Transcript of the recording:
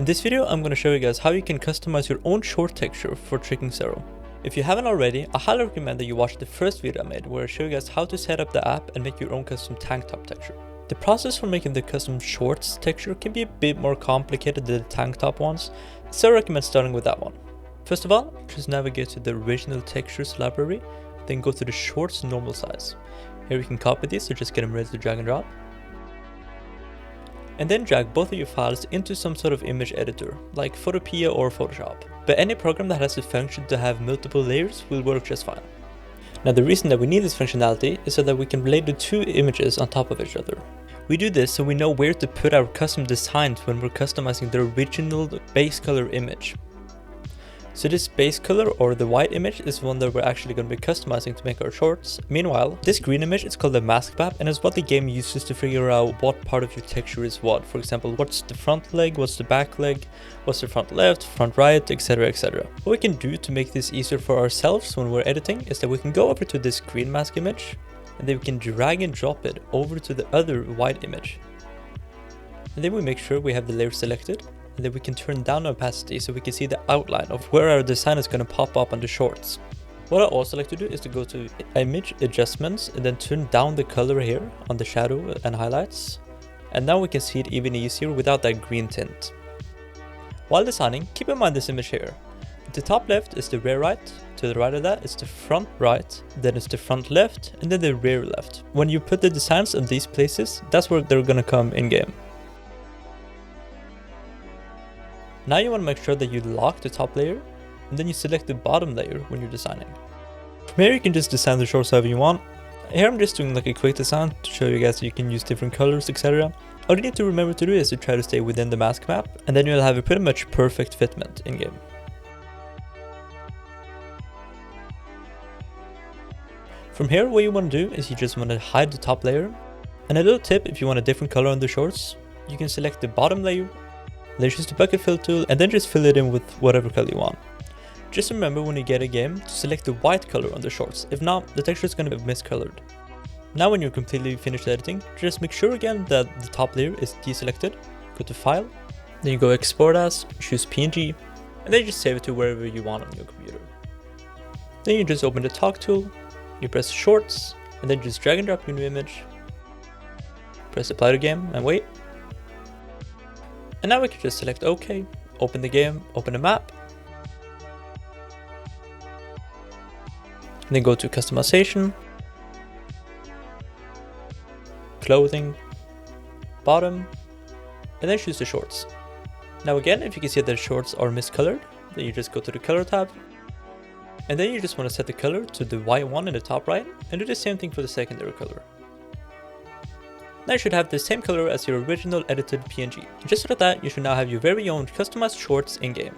In this video, I'm going to show you guys how you can customize your own short texture for Tricking Zero. If you haven't already, I highly recommend that you watch the first video I made where I show you guys how to set up the app and make your own custom tank top texture. The process for making the custom shorts texture can be a bit more complicated than the tank top ones, so I recommend starting with that one. First of all, just navigate to the original textures library, then go to the shorts normal size. Here you can copy these, so just get them ready to drag and drop. And then drag both of your files into some sort of image editor, like Photopea or Photoshop. But any program that has the function to have multiple layers will work just fine. Now the reason that we need this functionality is so that we can relate the two images on top of each other. We do this so we know where to put our custom designs when we're customizing the original base color image. So this base color, or the white image, is one that we're actually going to be customizing to make our shorts. Meanwhile, this green image is called the mask map, and is what the game uses to figure out what part of your texture is what. For example, what's the front leg, what's the back leg, what's the front left, front right, etc, etc. What we can do to make this easier for ourselves when we're editing is that we can go over to this green mask image, and then we can drag and drop it over to the other white image. And then we make sure we have the layer selected. And then we can turn down opacity so we can see the outline of where our design is going to pop up on the shorts. What I also like to do is to go to image adjustments and then turn down the color here on the shadow and highlights. And now we can see it even easier without that green tint. While designing, keep in mind this image here. The top left is the rear right, to the right of that is the front right, then it's the front left, and then the rear left. When you put the designs in these places, that's where they're going to come in game. Now you want to make sure that you lock the top layer, and then you select the bottom layer when you're designing. From here you can just design the shorts however you want. Here I'm just doing like a quick design to show you guys that you can use different colors, etc. All you need to remember to do is to try to stay within the mask map, and then you'll have a pretty much perfect fitment in game. From here, what you want to do is you just want to hide the top layer. And a little tip, if you want a different color on the shorts, you can select the bottom layer, then choose the bucket fill tool, and then just fill it in with whatever color you want. Just remember when you get a game to select the white color on the shorts, if not, the texture is going to be miscolored. Now when you're completely finished editing, just make sure again that the top layer is deselected, go to File, then you go Export As, choose PNG, and then you just save it to wherever you want on your computer. Then you just open the Talk tool, you press Shorts, and then just drag and drop your new image, press Apply to Game, and wait. And now we can just select OK, open the game, open the map, and then go to Customization, Clothing, Bottom, and then choose the shorts. Now again, if you can see that the shorts are miscolored, then you just go to the Color tab, and then you just want to set the color to the white one in the top right, and do the same thing for the secondary color. Now you should have the same color as your original edited PNG. Just like that, you should now have your very own customized shorts in game.